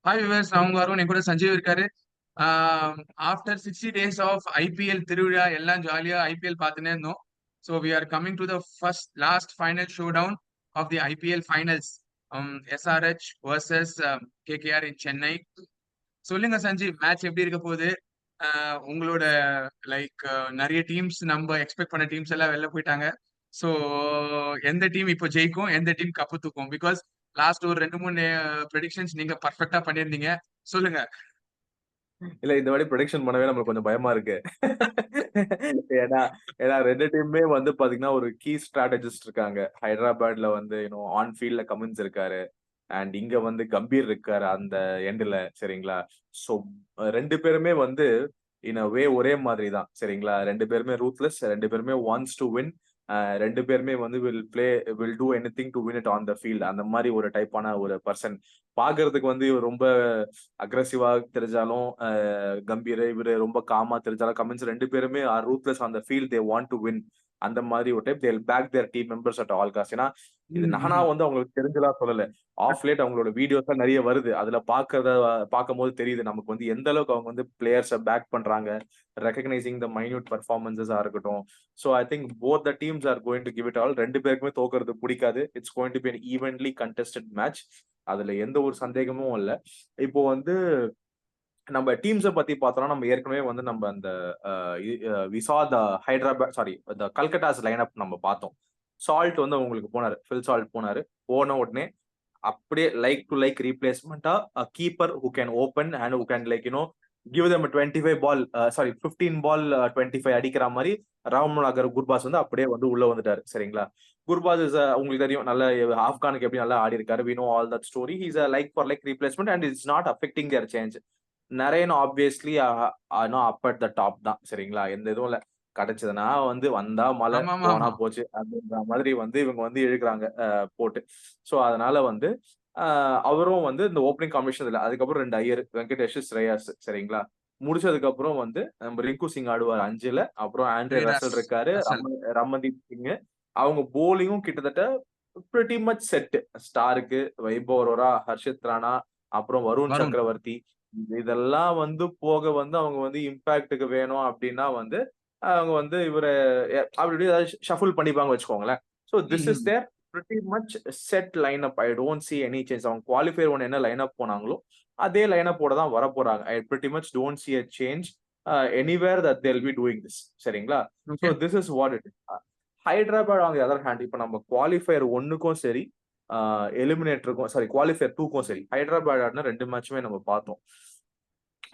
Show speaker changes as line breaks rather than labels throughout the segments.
Hi viewers, நான் உங்க அருண். என் கூட சஞ்சீவ் இருக்காரு. ஆஃப்டர் 60 days ஆஃப் ஐபிஎல் திருவிழா எல்லாம் ஜாலியா ஐபிஎல் பார்த்துனே இருந்தோம். So we are coming to the first last final showdown of the IPL finals. SRH versus KKR in Chennai. சொல்லுங்க சஞ்சீவ், மேட்ச் எப்படி இருக்க போகுது? உங்களோட லைக் நிறைய டீம்ஸ், நம்ம எக்ஸ்பெக்ட் பண்ண டீம்ஸ் எல்லாம் வெளில போயிட்டாங்க. ஸோ எந்த டீம் இப்போ ஜெயிக்கும், எந்த டீம் கப்பு தூக்கும்? பிகாஸ் லாஸ்ட் ஒரு 2-3 ப்ரெடிக்ஷன்ஸ் நீங்க பர்ஃபெக்டா பண்ணியிருந்தீங்க. சொல்லுங்க.
இல்ல இந்த வாட்டி ப்ரொடிக்ஷன் பண்ணவே நம்மளுக்கு கொஞ்சம் பயமா இருக்கு. ஏன்னா ஏன்னா 2 டீமுமே வந்து பாத்தீங்கன்னா ஒரு கீ ஸ்ட்ராட்டஜிஸ்ட் இருக்காங்க. ஹைதராபாத்ல வந்து ஆன் ஃபீல்ட்ல கமின்ஸ் இருக்காரு. அண்ட் இங்க வந்து கம்பீர் இருக்காரு அந்த எண்டுல. சரிங்களா? சோ 2 பேருமே வந்து இன் அ வே ஒரே மாதிரி தான். சரிங்களா? 2 பேருமே ரூத்லெஸ், 2 பேருமே வாண்ட்ஸ் டு வின். 2 பேருமே வந்து will do anything to win it on the field. அந்த மாதிரி ஒரு டைப்பான ஒரு பர்சன். பாக்குறதுக்கு வந்து இவர் ரொம்ப அக்ரெசிவா தெரிஞ்சாலும், கம்பீர் இவரு ரொம்ப காமா தெரிஞ்சாலும், கமின்ஸ் 2 பேருமே are ruthless on the field. They want to win. அந்த மாதிரி ஒரு type. They will back their team members at all cost. ஏன்னா இது நானா வந்து அவங்களுக்கு தெரிஞ்சலாம் சொல்லல. ஆஃப் லேட் அவங்களோட வீடியோஸ் நிறைய வருது. அதுல பார்க்கும்போது தெரியுது நமக்கு வந்து எந்த அளவுக்கு அவங்க வந்து பிளேயர்ஸை பேக் பண்றாங்க. ரெகக்னைசிங் த மைன்யூட் பர்ஃபார்மன்ஸஸா இருக்கட்டும். So I think both the teams are going to give it all. 2 பேருக்குமே தோக்குறது பிடிக்காது. It's going to be an evenly contested match. அதுல எந்த ஒரு சந்தேகமும் இல்ல. இப்போ வந்து நம்ம டீம்ஸ பத்தி பார்த்தோம்னா, நம்ம ஏற்கனவே வந்து நம்ம அந்த we saw the Hyderabad sorry the Calcutta's lineup நம்ம பார்த்தோம். சால்ட் வந்து உங்களுக்கு போனாரு. ஃபில் சால்ட் போனாரு. போன உடனே அப்படியே லைக் டு லைக் ரீப்ளேஸ்மெண்டா keeper who can open and who can give them a 25 ball sorry 15 ball 25 அடிக்கிற மாதிரி ராமன் நகர் குர்பாஸ் வந்து அப்படியே வந்து உள்ள வந்துட்டாரு. சரிங்களா? குர்பாஸ் உங்களுக்கு தெரியும், நல்ல ஆப்கானுக்கு எப்படி நல்லா ஆடி இருக்காரு. We know all that story. He's like for like replacement and it's not affecting their change. Narine obviously up at the top தான். சரிங்களா? எந்த இதுவும் இல்ல. கிடைச்சதுன்னா வந்து வந்தா மழை,
ஆமா ஆமா
போனா
ஆமா.
போச்சு அப்படின்ற மாதிரி வந்து இவங்க வந்து இழுக்கிறாங்க போட்டு. சோ அதனால வந்து அவரும் வந்து இந்த ஓப்பனிங் காம்பினேஷன் இல்ல. அதுக்கப்புறம் 2 ஐயர், வெங்கடேஷ், ஸ்ரேயாஸ். சரிங்களா? முடிச்சதுக்கு அப்புறம் வந்து நம்ம ரிங்கு சிங் ஆடுவார் 5ல. அப்புறம் ஆண்ட்ரே
ரீடாஸ்
ரசல் இருக்காரு.
ரசல்.
ரமன்தீப் சிங். அவங்க போலிங்கும் கிட்டத்தட்ட பிரிட்டி மச் செட். ஸ்டாருக்கு, வைபவ் அரோரா, ஹர்ஷித் ராணா, அப்புறம் வருண்
வருண்.
சக்கரவர்த்தி. இதெல்லாம் வந்து போக வந்து அவங்க வந்து இம்பாக்டுக்கு வேணும் அப்படின்னா வந்து அவங்க வந்து இவர அப்படி ஏதாவது ஷஃபிள் பண்ணிப்பாங்க வச்சுக்கோங்களேன். So this is their pretty much set line up. I don't see any change. அவங்க குவாலிஃபயர் ஒன் என்ன லைன் அப் போனாங்களோ அதே லைன் அப்போட தான் வர போறாங்க. I pretty much don't see a change anywhere that they'll be doing this. சரிங்களா? So
okay.
This is what it. Hyderabad on the other hand இப்ப நம்ம குவாலிஃபயர் ஒன்னுக்கும் சரி, எலிமினேட்டருக்கும் சாரி குவாலிஃபயர் 2க்கும் சரி, ஹைதராபாத் ஆடின 2 மேட்சுமே நம்ம பார்த்தோம்.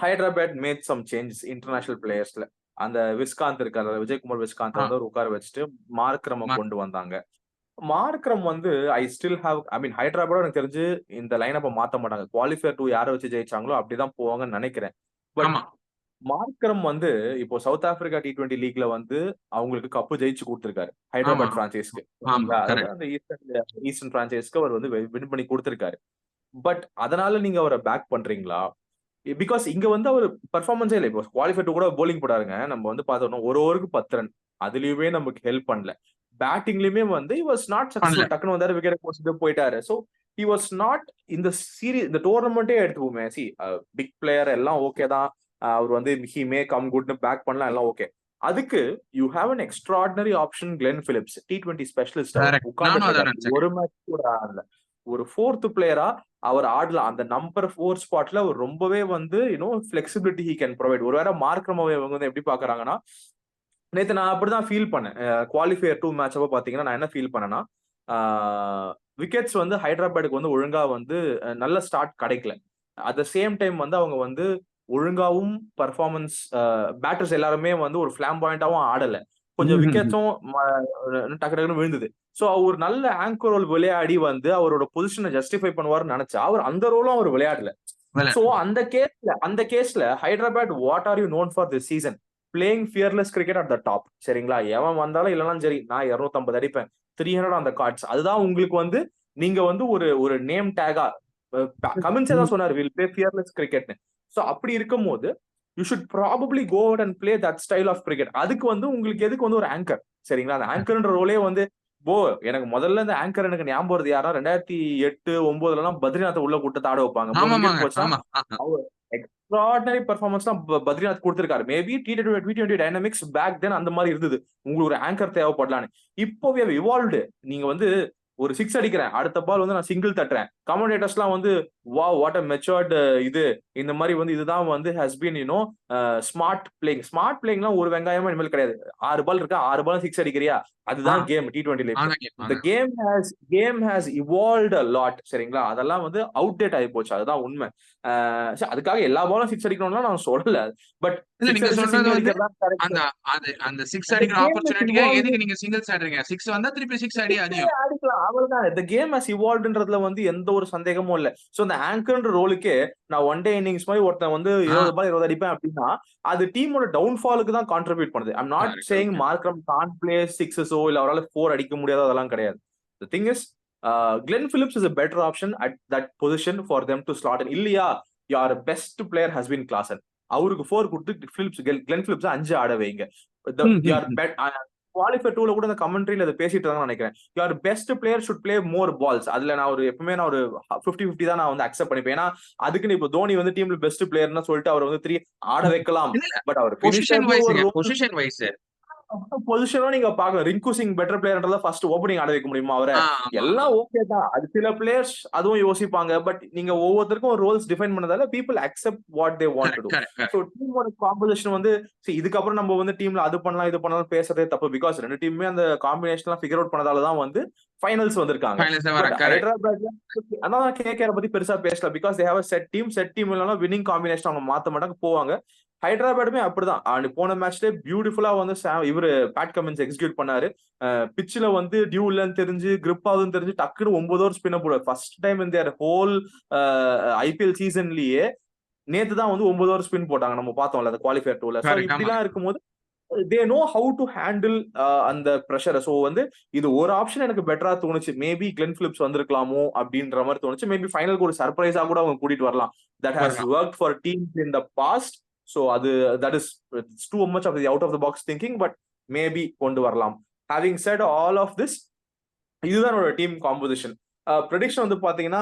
Hyderabad made some changes international பிளேயர்ஸ்ல. அந்த விஸ்காந்த் இருக்காரு, விஜயகுமார் விஸ்காந்த்
ஆ,
வந்து ஒரு உட்கார வச்சுட்டு மார்க்ரம
மார்க்.
கொண்டு வந்தாங்க. மார்க்ரம் வந்து ஐ ஸ்டில் ஹேவ் ஐ மீன் ஹைதராபாத் எனக்கு தெரிஞ்சு இந்த லைனப்ப மாத்த மாட்டாங்க. குவாலிஃபயர் 2 யார வச்சு ஜெயிச்சாங்களோ அப்படிதான் போவாங்கன்னு நினைக்கிறேன். பட்
ஆமா
மார்க்ரம் வந்து இப்போ சவுத் ஆப்பிரிக்கா T20 லீக்ல வந்து அவங்களுக்கு கப்பு ஜெயிச்சு குடுத்திருக்காரு.
ஆமா
ஹைதராபாத் பிரான்சைஸ்க்கு.
ஆமா.
சரிங்களா? அதாவது
கரெக்ட்.
அந்த ஈஸ்டர்ன் பிரான்சைஸ்க்கு அவர் வந்து வின் பண்ணி குடுத்திருக்காரு. பட் அதனால நீங்க அவர பேக் பண்றீங்களா? பிகாஸ் இங்க வந்து அவரு பெர்ஃபார்மன்ஸே இல்ல. இப்போ குவாலிஃபை 2 கூட போலிங் போட்டாருங்க. நம்ம வந்து பார்த்தோம்னா ஒரு ஓவருக்கு 10 ரன். அதுலயுமே நமக்கு ஹெல்ப் பண்ணல. பேட்டிங்லயுமே வந்து ஹி வாஸ் நாட்
பண்ணல.
சக்சஸ்ஃபுல். டக்குனு வந்தாரு, விக்கெட் போட்டுட்டு போயிட்டாரு. சோ ஹி வாஸ் நாட் இந்த இந்த டோர்னமெண்ட்டே எடுத்துப்போமே. பிக் பிளேயர் எல்லாம் ஓகே தான். அவர் வந்து ஹி மே கம் குட்னு பேக் பண்ணலாம், எல்லாம் ஓகே. அதுக்கு you have an extraordinary option Glenn Phillips. T20 specialist அவர்.
கரெக்ட்.
உட்கார்ந்துட்டு
நானும் அதான்
இருக்காரு.
நினைச்சேன்.
ஒரு மேட்ச் கூட ஆடல. ஒரு 4th பிளேயரா அவர் ஆடலாம். அந்த நம்பர் 4 ஸ்பாட்ல அவர் ரொம்பவே வந்து ஃபிளெக்சிபிலிட்டி ஹி கேன் ப்ரொவைட். ஒருவேளை மார்க்ரமோவை இவங்க வந்து எப்படி பாக்குறாங்கன்னா, நேத்து நான் அப்படிதான் ஃபீல் பண்ணேன். குவாலிஃபயர் 2 மேட்ச் அப்ப பாத்தீங்கன்னா நான் என்ன ஃபீல் பண்ணேன்னா, விக்கெட்ஸ் வந்து ஹைதராபாத்துக்கு வந்து ஒழுங்கா வந்து நல்ல ஸ்டார்ட் கிடைக்கல. அட் த சேம் டைம் வந்து அவங்க வந்து ஒழுங்காவும் பெர்ஃபார்மன்ஸ் பேட்டர்ஸ் எல்லாருமே வந்து ஒரு ஃபிளாம்பாயிண்டாவும் ஆடல. கொஞ்சம் விக்கெட்ஸும் டக்கு டக்குன்னு விழுந்தது. சோ ஒரு நல்ல ஆங்கர் ரோல் விளையாடி வந்து அவரோட பொசிஷனை ஜஸ்டிஃபை பண்ணுவாருன்னு நினைச்சா அவர் அந்த ரோலும் அவர் விளையாடல. சோ அந்த கேஸ்ல Hyderabad what are you known for this season? Playing fearless cricket at the top. சரிங்களா? எவன் வந்தாலும் இல்லைனாலும் சரி, நான் 250 அடிப்பேன், 300 ஆன் த கார்ட்ஸ். அதுதான் உங்களுக்கு வந்து நீங்க வந்து ஒரு ஒரு நேம் டேகா. கமின்ஸே தான் சொன்னாரு, வில் பிளே ஃபியர்லெஸ் கிரிக்கெட்னு. சோ அப்படி இருக்கும்போது you should probably go out and play that style of cricket. அதுக்கு வந்து உங்களுக்கு எதுக்கு வந்து ஒரு ஆங்கர்? சரிங்களா? அந்த ஆங்கர்ன்ற ரோலே வந்து எனக்கு முதல்ல இந்த ஆங்கர் எனக்கு ஞாபகம் வருது யாரா 2008, 9 பத்ரிநாத் உள்ள கூட்டு ஆட வைப்பாங்க. 3 விக்கெட்
ஆமாமாங்க.
போச்சுன்னா
ஆமா.
அவர் எக்ஸ்ட்ராடினரி பெர்ஃபார்மன்ஸ் தான் பத்ரிநாத் கொடுத்திருக்காரு. Maybe T20 dynamics back then அந்த மாதிரி இருந்தது. உங்களுக்கு ஒரு ஆங்கர் தேவைப்படலான்னு. இப்போ we have evolved. நீங்க வந்து ஒரு 6 அடிக்கிறேன். அடுத்த பால் வந்து நான் சிங்கிள் தட்டுறேன். கமெண்டேட்டர்ஸ்லாம் வந்து வாவ் வாட் அ மெச்சூர்ட் இது இந்த மாதிரி வந்து இதுதான் வந்து has been smart playing. Smart பிளேயிங்லாம் ஒரு வெங்காயமா இனிமேல் கிடையாது. 6 பால் இருக்கா 6 பால் 6 அடிக்கிறியா அதுதான் கேம் T20ல இப்போ.
அதான் கேம்.
இந்த game has evolved a lot. சரிங்களா? அதெல்லாம் வந்து அவுட்டேட் ஆகி போச்சு. அதுதான் உண்மை. அதுக்காக எல்லா பாலும் 6 அடிக்கணும்லாம் நான் சொல்லல. பட்
இல்ல
6
நீங்க
அடிச்சு
சொல்றது
சிங்கிள்
வந்து
அடிக்கிறது தான் கரெக்ட்.
அந்த அந்த 6
அந்த
அடிக்கிற
கேம் ஹஸ்
ஆப்பர்ச்சுனிட்டிக்கு
இவால்வ்ட்.
எதுக்கு நீங்க சிங்கிள்ஸ் ஆடுறீங்க? 6 வந்தா திருப்பி 6 அடி அதையும்.
அடிக்கலாம் அவ்வளவுதான். இந்த கேம் ஹஸ் இவால்வ்ன்றதுல வந்து எந்த ஒரு சந்தேகமும் இல்ல. சோ இந்த ஆங்கர்ன்ற ரோலுக்கே நான் ஒன் டே இன்னிங்ஸ் மாதிரி ஒருத்தன் வந்து 20 பால் 20 அடிப்பேன் அப்படின்னா அது டீமோட டவுன்ஃபாலுக்கு தான் கான்ட்ரிபியூட் பண்ணுது. I'm not
correct,
saying
correct.
Markram can't play சிக்ஸஸோ இல்ல அவரால் 4 அடிக்க முடியாதோ அதெல்லாம் கிடையாது. The thing is Glenn Phillips is a better option at that position for them to slot in. இல்லையா your best player has been Klaasen. அவருக்கு 4 கொடுத்து கிளென் பிலிப்ஸ் 5 ஆட வைங்க. your bet குவாலிஃபை 2ல கூட அந்த கமெண்ட்ரியில அதை பேசிட்டு இருக்காங்கன்னு நினைக்கிறேன். Your best player should play more balls. அதுல நான் ஒரு எப்பவுமே நான் ஒரு 50-50 தான் நான் வந்து அக்செப்ட் பண்ணிப்பேன். ஏன்னா அதுக்குன்னு இப்போ தோனி வந்து டீம்ல பெஸ்ட் பிளேயர்னு சொல்லிட்டு அவர் வந்து 3 ஆட வைக்கலாம். பட் அவர்
பொசிஷன்
ஒரு
வைஸ்ங்க. Position wise.
பொசிஷனும் நீங்க பாக்கலாம். ரிங்கு சிங் பெட்டர் பிளேயர்ன்றத ஃபர்ஸ்ட் ஓப்பனிங் ஆட வைக்க முடியுமா அவரை? எல்லாம் ஓகே தான். அது சில பிளேயர்ஸ் அதுவும் யோசிப்பாங்க. பட் நீங்க ஒவ்வொருத்தருக்கும் ஒரு ரோல்ஸ் டிஃபைன் பண்ணதால people accept what they want to do. So டீமோட காம்போசிஷன் வந்து இதுக்கப்புறம் நம்ம வந்து டீம்ல அது பண்ணலாம் இது பண்ணலாம் பேசுறதே தப்பு. பிகாஸ் ரெண்டு டீமுமே அந்த காம்பினேஷன்லாம் ஃபிகர் அவுட் பண்ணதால தான் வந்து ஃபைனல்ஸ் வந்திருக்காங்க. பட் ஹைதராபாத்ல அதான் கேகேஆர் பத்தி பெருசா பேசல. Because they have a set team இல்லனா வின்னிங் காம்பினேஷன் அவங்க மாத்த மாட்டாங்க போவாங்க. ஹைதராபாடுமே அப்படிதான். போன மேட்ச்ல பியூட்டிஃபுல்லா வந்து இவரு பேட் கமின்ஸ் எக்ஸிக்யூட் பண்ணாரு. பிட்ச்ல வந்து டியூ இல்லன்னு தெரிஞ்சு கிரிப் ஆகுதுன்னு தெரிஞ்சு டக்குனு 9 ஓவர் ஸ்பின்ன போடுவார். ஃபர்ஸ்ட் டைம் இந்த ஹோல் ஐபிஎல் சீசன்லயே நேத்து தான் வந்து 9 ஓவர் ஸ்பின் போட்டாங்க. நம்ம பார்த்தோம்ல அந்த குவாலிஃபயர் 2ல. சோ இப்படிலாம் இருக்கும்போது they know how to handle அந்த பிரஷரை. சோ வந்து இது ஒரு ஆப்ஷன் எனக்கு பெட்டரா தோணுச்சு. மேபி கிளென் பிலிப்ஸ் வந்திருக்கலாமோ அப்படின்ற மாதிரி தோணுச்சு. மேபி ஃபைனலுக்கு ஒரு சர்ப்ரைஸா கூட அவங்க கூட்டிட்டு வரலாம். That has work for teams in the past. So that is it's too much of the out of the box thinking, but maybe கொண்டு வரலாம். Having said all of this, இதுதான் என்னோட டீம் காம்போசிஷன். prediction வந்து பாத்தீங்கன்னா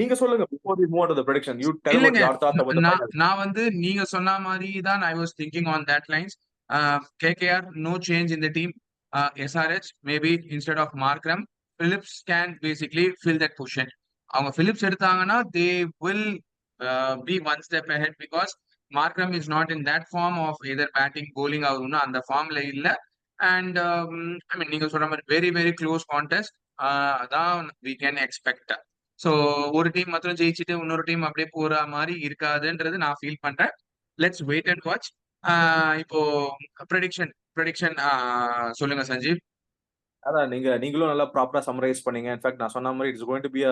நீங்க சொல்லுங்க before we move on to the prediction. You tell about your thoughts about the final.
நான் வந்து நீங்க சொன்ன மாதிரி தான் I was thinking on that lines. KKR no change in the team. SRH maybe instead of Markram, Phillips can basically fill that position. அவங்க Phillips எடுத்தாங்கன்னா they will be one step ahead because Markram is not in that form of either batting, bowling அவர் இன்னும் அந்த ஃபார்ம்ல இல்ல. And I மீன் நீங்க சொல்ற மாதிரி very very close contest அதான் we can expect. ஸோ ஒரு டீம் மாத்திரம் ஜெயிச்சுட்டு இன்னொரு டீம் அப்படியே போற மாதிரி இருக்காதுன்றது நான் ஃபீல் பண்றேன். Let's wait and watch. இப்போ ப்ரெடிக்ஷன் சொல்லுங்க சஞ்சீவ்.
அதான் நீங்களும் நல்லா ப்ராப்பரா சம்மரைஸ் பண்ணீங்க. இன்ஃபேக்ட் நான் சொன்ன மாதிரி it's going to be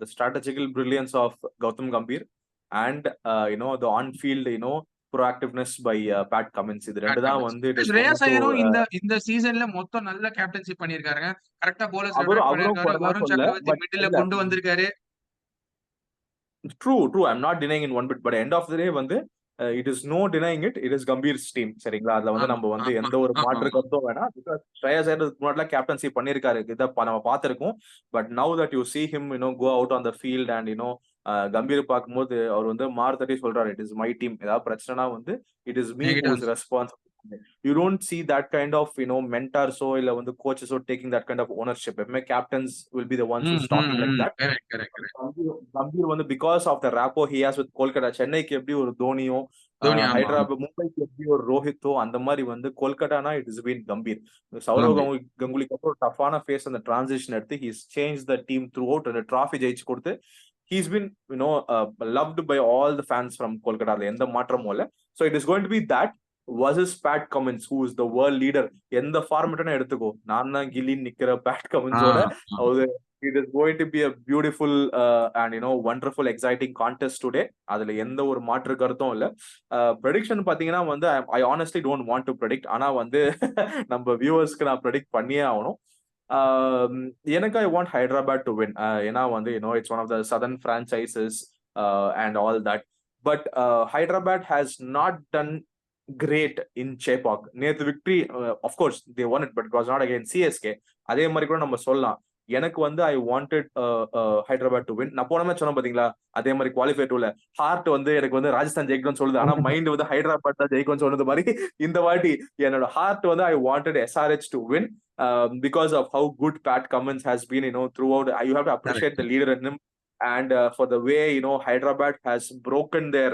the strategical brilliance of Gautam Gambhir and the on field proactiveness by Pat Cummins. இது ரெண்டு தான் வந்து
ஸ்ரேயாஸ் ஐயரும் இந்த சீசன்ல மொத்தம் நல்ல கேப்டன்சி பண்ணிருக்காங்க. கரெக்ட்டா பவுலர்ஸ் பண்ணிருக்காரு. வருண் சக்கரவர்த்தி மிடில்ல கொண்டு வந்திருக்காரு.
True. I'm not denying in one bit, but end of the day வந்து it is no denying it. It is Gambhir's team. சரிங்களா? அதுல வந்து நம்ம வந்து எந்த ஒரு மாற்று கருத்தும் வேணாம். பிகாஸ் ஸ்ரேயாஸ் ஐயர் முன்னாடில கேப்டன்சி பண்ணிருக்காரு. இத நம்ம பார்த்திருக்கோம். But now that you see him go out on the field and Gambhir பார்க்கும்போது அவர் வந்து மார்த்தட்டி சொல்றாரு, இட் இஸ் மை டீம். ஏதாவது பிரச்சனைனா வந்து it is me who is responsible. You don't see that kind of mentors இல்ல வந்து coaches taking that kind of ownership. எப்பவுமே captains will be the ones who's talking like that.
Correct.
Gambhir வந்து because of the rapport he has with Kolkata, சென்னைக்கு எப்படி ஒரு தோனியோ, ஹைதராபாத் மும்பைக்கு எப்படி ஒரு ரோஹித்தோ, அந்த மாதிரி வந்து கொல்கட்டானா it is been Gambhir. Sourav கங்குலிக்கு அப்புறம் டஃபான ஃபேஸ் அந்த டிரான்சிஷன் எடுத்து he's changed the team throughout and trophy ஜெயிச்சு கொடுத்து he's been loved by all the fans from Kolkata. எந்த மாற்றமும் இல்ல. So it is going to be that versus Pat Cummins, who is the world leader. எந்த ஃபார்மேட்னா எடுத்துக்கோ, நான் தான் கில்லி நிக்கிற bad கமின்ஸோட it is going to be a beautiful and wonderful exciting contest today. அதுல எந்த ஒரு மாற்று கருத்தும் இல்ல. prediction பாத்தீங்கன்னா வந்து I honestly don't want to predict. ஆனா வந்து நம்ம வியூவர்ஸ்க்கு நான் predict பண்ணியே ஆகணும். எனக்கு I want Hyderabad to win. ஏன்னா வந்து it's one of the southern franchises and all that. But Hyderabad has not done great in Chepauk. நேத்து victory, of course they won it, but it was not against CSK. அதே மாதிரி கூட நம்ம சொல்லலாம். எனக்கு வந்து I wanted Hyderabad to win. நான் போன மேட்ச் சொன்னேன் பாத்தீங்களா, அதே மாதிரி குவாலிஃபை டூல ஹார்ட் வந்து எனக்கு வந்து ராஜஸ்தான் ஜெயிக்கணும்னு சொல்லுது, ஆனா மைண்ட் வந்து ஹைதராபாத் தான் ஜெயிக்கும்னு சொன்னது மாதிரி இந்த வாட்டி என்னோட ஹார்ட் வந்து I wanted SRH to win because of how good Pat Cummins has been, throughout. You have to appreciate the leader in him, and for the way Hyderabad has broken their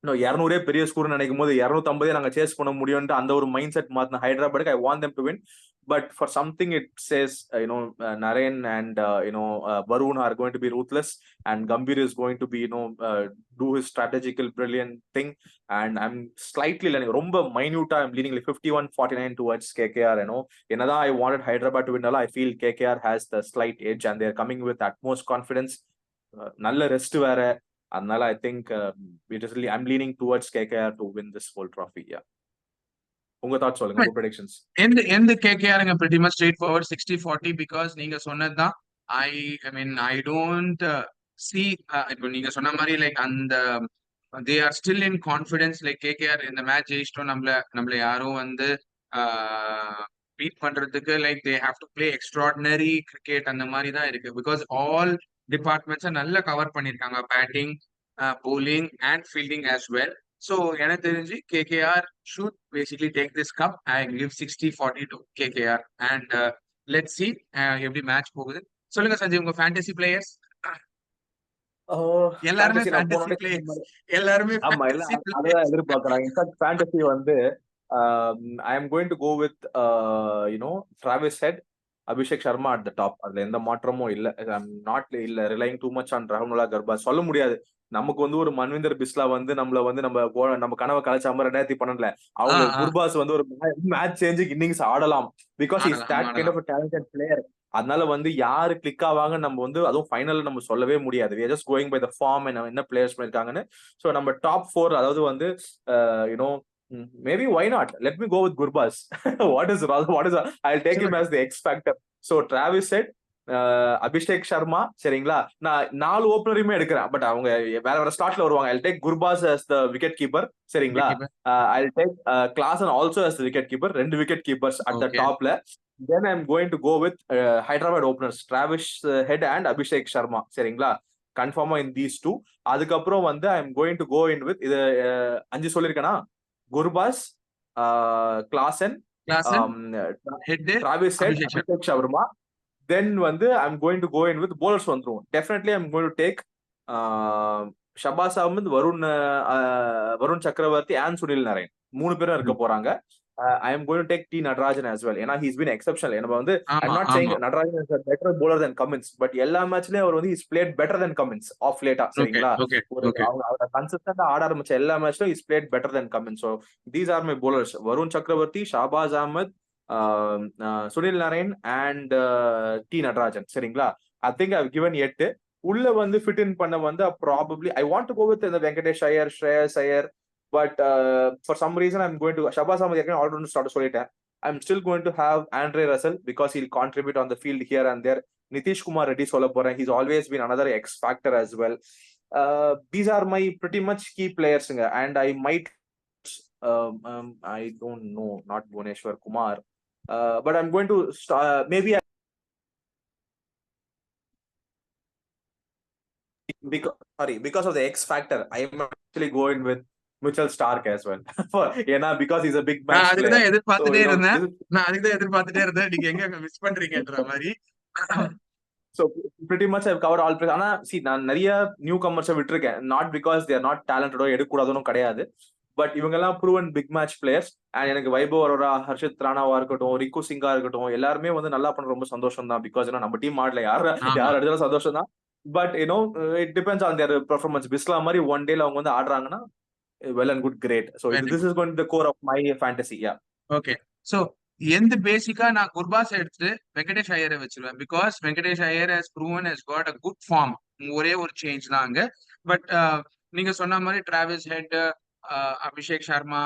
200 பெரிய score நினைக்கும் போது 250 நாங்க chase பண்ண முடியும்னு அந்த ஒரு mind set மாத்தின ஹைதராபாத்துக்கு I want them to win. But for something it says, Naren and Varun are going to be ruthless, and Gambhir is going to be do his strategical brilliant thing, and I'm slightly leaning ரொம்ப minute, I'm leaning like 51-49 towards KKR. Another I wanted Hyderabad to win, I feel KKR has the slight edge, and they're coming with utmost confidence. நல்ல rest வேற, அதனால I think I'm leaning towards KKR to win this whole trophy. Yeah. உங்க thoughts சொல்லுங்க, உங்க predictions.
எந்த KKRங்க pretty much straightforward 60-40 because நீங்க சொன்னதுதான். I mean I don't see இப்போ நீங்க சொன்ன மாதிரி like அந்த they are still in confidence, like KKR இந்த மேட்ச் ஜெயிச்சிட்டோம், நம்மள யாரும் வந்து பீட் பண்றதுக்கு like they have to play extraordinary cricket அந்த மாதிரி தான் இருக்கு. because all departments நல்லா கவர் பண்ணிருக்காங்க, batting, bowling and fielding as well. So எனக்கு தெரிஞ்சு KKR should basically take this cup. I give 60-40 to KKR, and let's see எப்படி match போகுது. சொல்லுங்க சஞ்சய், உங்க ஃபேண்டசி பிளேயர்ஸ். எல்லாருமே ஃபேண்டசி பிளேயர்ஸ், எல்லாருமே
ஆமா அதான் எதிர்பார்க்கறாங்க. இன்ஃபேக்ட் ஃபேண்டசி வந்து I am going to go with Travis Head, Abhishek Sharma at the top. அதுல எந்த மாற்றமும் இல்ல. I'm not relying too much on Rahul Garbhaj. சொல்ல முடியாது, நமக்கு வந்து ஒரு மன்விந்தர் பிஸ்லா வந்து நம்ம கனவை கலைச்ச மாதிரி 2012 அவங்க குர்பாஸ் வந்து ஒரு மேட்ச் சேஞ்சிங் இன்னிங்ஸ் ஆடலாம், because is that kind of talented player. அதனால வந்து யாரு கிளிக் ஆவாங்க நம்ம வந்து அதுவும் ஃபைனல்ல நம்ம சொல்லவே முடியாது. we are just going by the form and என்ன பிளேயர்ஸ் இருக்காங்கன்னு. சோ நம்ம டாப் 4, அதாவது வந்து maybe why not, let me go with Gurbaz. what is I'll take him as the X factor. So Travis said, Abhishek Sharma, சரிங்களா, நான் 4 ஓப்பனரையுமே எடுக்கிறேன், but அவங்க வேற ஸ்லாட்ல வருவாங்க. I'll take Gurbaz as the wicket keeper, சரிங்களா. I'll take Klaasen also as the wicket keeper, 2 wicket keepers at the topல. Then I'm going to go with Hyderabad openers, Travis Head and Abhishek Sharma, சரிங்களா, கன்ஃபார்மா in these 2. அதுக்கப்புறம் வந்து I'm going to go in with இது 5 சொல்லிருக்கேனா, Gurbaz, Klaasen, Travis Head, Abhishek Sharma. Then வந்து I'm going to go in with bowlers வந்துரும். Definitely I'm going to take Shabaz Ahmad, Varun சக்கரவர்த்தி and Sunil Naren. 3 பேரும் இருக்க போறாங்க. I am going to take T Natarajan as well. ஏன்னா he's been exceptional. நம்ம வந்து I'm not saying Natarajan is a better bowler than Cummins, but எல்லா மேட்ச்லயும் அவர் வந்து he's played better than Cummins of late, சரிங்களா. அவர் கன்சிஸ்டன்ட்டா ஆட ஆரம்பிச்ச எல்லா மேட்ச்லயும் he's played better than Cummins. So these are my bowlers: Varun சக்கரவர்த்தி, Shabaz Ahmad, Sunil Naren and T Natarajan, சரிங்களா. I think I've given 8. உள்ள வந்து ஃபிட் இன் பண்ண வந்து probably I want to go with the Venkatesh Iyer, Shreyas Iyer, but for some reason I'm going to Shabaz Ahmed again all round start சொல்லிட்டேன். I'm still going to have Andre Russell because he'll contribute on the field here and there. Nitish Kumar Reddy சொல்ல போறேன், he's always been another X factor as well. These are my pretty much key players, and I might I don't know, not Bhuvneshwar Kumar, but I'm going to maybe because of the X factor I am actually going with Mitchell Stark as well. because he's a big match player.
அதுக்கு தான் எதிர்பார்த்துட்டே இருந்தேன் நீங்க எங்க miss பண்றீங்கன்ற மாதிரி.
So pretty much I've covered all players. ஆனா see, நான் நிறைய new commerce விட்டுருக்கேன், not because they are not talented or எடுக்க கூடாதுன்னு கிடையாது, பட் இவங்க எல்லாம் proven big match players. And எனக்கு வைபவ் அரோரா, ஹர்ஷித் ராணாவா இருக்கட்டும், ரிக்கு சிங்கா இருக்கட்டும், எல்லாருமே வந்து நல்லா பண்ண ரொம்ப சந்தோஷம் தான். பிகாஸ் நம்ம டீம் ஆடல, யார் அடிச்சாலும் சந்தோஷம் தான். But it depends on their performance. Bisla மாதிரி ஒன் டேல அவங்க வந்து ஆடுறாங்கன்னா well and good, great. So this is going to be the core of my fantasy. Yeah.
Okay. So எந்த பேசிக்கா நான் குர்பாஸ் எடுத்து வெங்கடேஷ் ஐயரை வச்சிருவேன், because Venkatesh Iyer has proven has got a good form. ஒரே ஒரு சேஞ்ச் தான் அங்க. பட் நீங்க சொன்ன மாதிரி டிராவிஸ் ஹெட், அபிஷேக் சர்மா,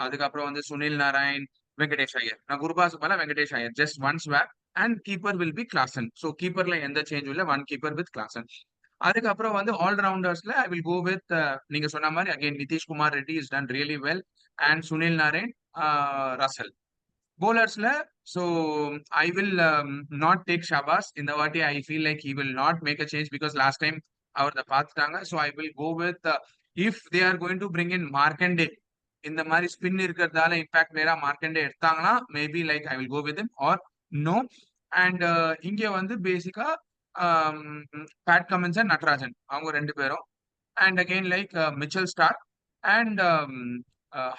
அதுக்கப்புறம் வந்து சுனில் நாராயண், வெங்கடேஷ் ஐயர். நான் குர்பாஸ் மேல Venkatesh Iyer, just one swap. And keeper will be Klaasen. So கீப்பர்ல எந்த சேஞ்சும் இல்லை, 1 கீப்பர் வித் கிளாசன். அதுக்கப்புறம் வந்து ஆல்ரவுண்டர்ஸ்ல ஐ வில் கோ வித் நீங்க சொன்ன மாதிரி again Nitish Kumar Reddy is done really well. and Sunil Narine, Russell. Bowlersல so I will not take Shabazz. இந்த வாட்டி I feel like he will not make a change because last time அவர்த பார்த்துட்டாங்க. So I will go with if they are going to bring in Markande. இந்த மாதிரி spin இருக்கிறதால impact பிளேயரா மார்க்கண்டே எடுத்தாங்கன்னா maybe like I will go with him or no. And இங்க வந்து பேசிக்கா Pat Cummins and Natarajan அவங்க ரெண்டு பேரும். And again like Mitchell Starc and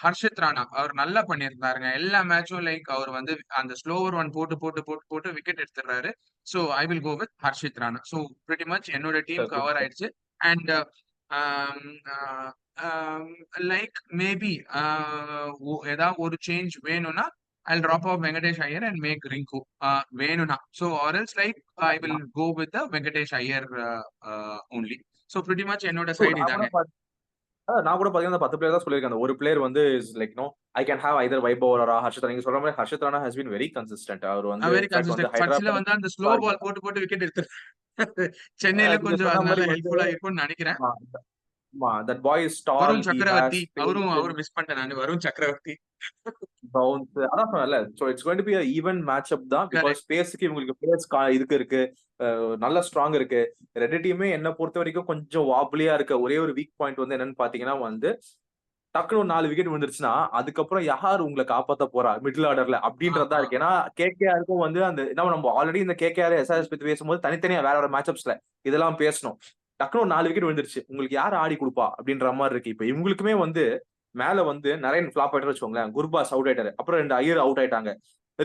Harshit Rana அவர் நல்லா பண்ணியிருந்தாருங்க எல்லா மேட்சும். லைக் அவர் வந்து அந்த ஸ்லோவர் ஒன் போட்டு போட்டு போட்டு போட்டு விக்கெட் எடுத்துடுறாரு. So I will go with Harshit Rana. So pretty much என்னோட டீம் கவர் ஆயிடுச்சு. அண்ட் லைக் மேபி ஏதாவது ஒரு சேஞ்ச் வேணும்னா I'll drop off Venkatesh Iyer and make Rinku வேணும்னா. So or else like I will go with the Venkatesh Iyer only. So pretty much என்னோட side இதாங்க.
நான் கூட பாத்தீங்கன்னா 10 பிளேயர் தான் சொல்லியிருக்கேன். ஒரு பிளேயர் வந்து like no I can have either Vaibhav or Harshit. நீங்க சொல்ற மாதிரி Harshit Rana has been very consistent. அவர் வந்து
வெரி கன்சிஸ்டன்ட். ஃபர்ஸ்ட்ல வந்து அந்த ஸ்லோ பால் போட்டு போட்டு விக்கெட் எடுத்துறாரு. சென்னையில கொஞ்சம் அதனால ஹெல்ப்ஃபுல்லா இருக்கும்னு நினைக்கிறேன்.
தட் பாய் இஸ் டால்.
வருண் சக்கரவர்த்தி அவரும் மிஸ் பண்ணிட்டேன் நான். வருண் சக்கரவர்த்தி
பவுன்ஸ் அதான் சொன்னேன்ல. So it's going to be a even matchup தான். பிகாஸ் ஸ்பேஸ்க்கு இவங்களுக்கு பிளேயர்ஸ் இதுக்கு இருக்கு, நல்ல ஸ்ட்ராங் இருக்கு. ரெண்டு டீமே என்ன பொறுத்த வரைக்கும் கொஞ்சம் வாப்லியா இருக்க ஒரே ஒரு வீக் பாயிண்ட் வந்து என்னன்னு பாத்தீங்கன்னா வந்து டக்குனு 4 விக்கெட் விழுந்துருச்சுன்னா அதுக்கப்புறம் யார் உங்களை காப்பாத்த போறா மிடில் ஆர்டர்ல அப்படின்றதா இருக்கு. ஏன்னா கேகேஆருக்கும் வந்து அந்த நம்ம ஆல்ரெடி இந்த கேகேஆர் எஸ்ஆர்எஸ் பத்தி பேசும்போது தனித்தனியா வேற வேற மேட்சப்ஸ்ல இதெல்லாம் பேசணும். டக்குனு 4 விக்கெட் விழுந்துருச்சு, உங்களுக்கு யார் ஆடி கொடுப்பா அப்படின்ற மாதிரி இருக்கு. இப்ப இவங்களுக்குமே வந்து மேல வந்து நிறைய ஃபிளாப் ஆயிட்டு வச்சுக்கோங்களேன். குர்பாஸ் அவுட் ஆயிட்டாரு, அப்புறம் 2 ஐயர் அவுட் ஆயிட்டாங்க.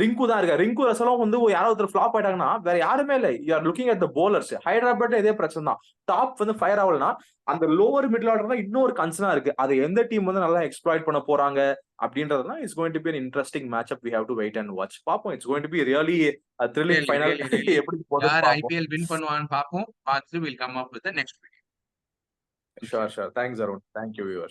ரிங்கு தான் இருக்காரு. ரிங்கு ரசலும் வந்து யாராவது ஒருத்தர் ஃபிளாப் ஆயிட்டாங்கன்னா வேற யாருமே இல்ல. You are looking at the bowlers. Hyderabad இதே பிரச்சனை தான். டாப் வந்து ஃபயர் ஆகலனா அந்த லோவர் மிடில் ஆர்டர் தான் இன்னொரு கன்சர்னா இருக்கு. அதை எந்த டீம் வந்து நல்லா எக்ஸ்ப்ளாய்ட் பண்ண போறாங்க அப்படின்றதுதான் it's going to be an interesting matchup. We have to wait and watch. பாப்போம். It's going to be really a thrilling final. எப்படி போகுது
யார்
பாப்போம்.
ஐபிஎல் வின் பண்ணுவான்னு பாப்போம். பார்த்து will come up with the next video.
Sure. Thanks, Arun. Thank you, viewers.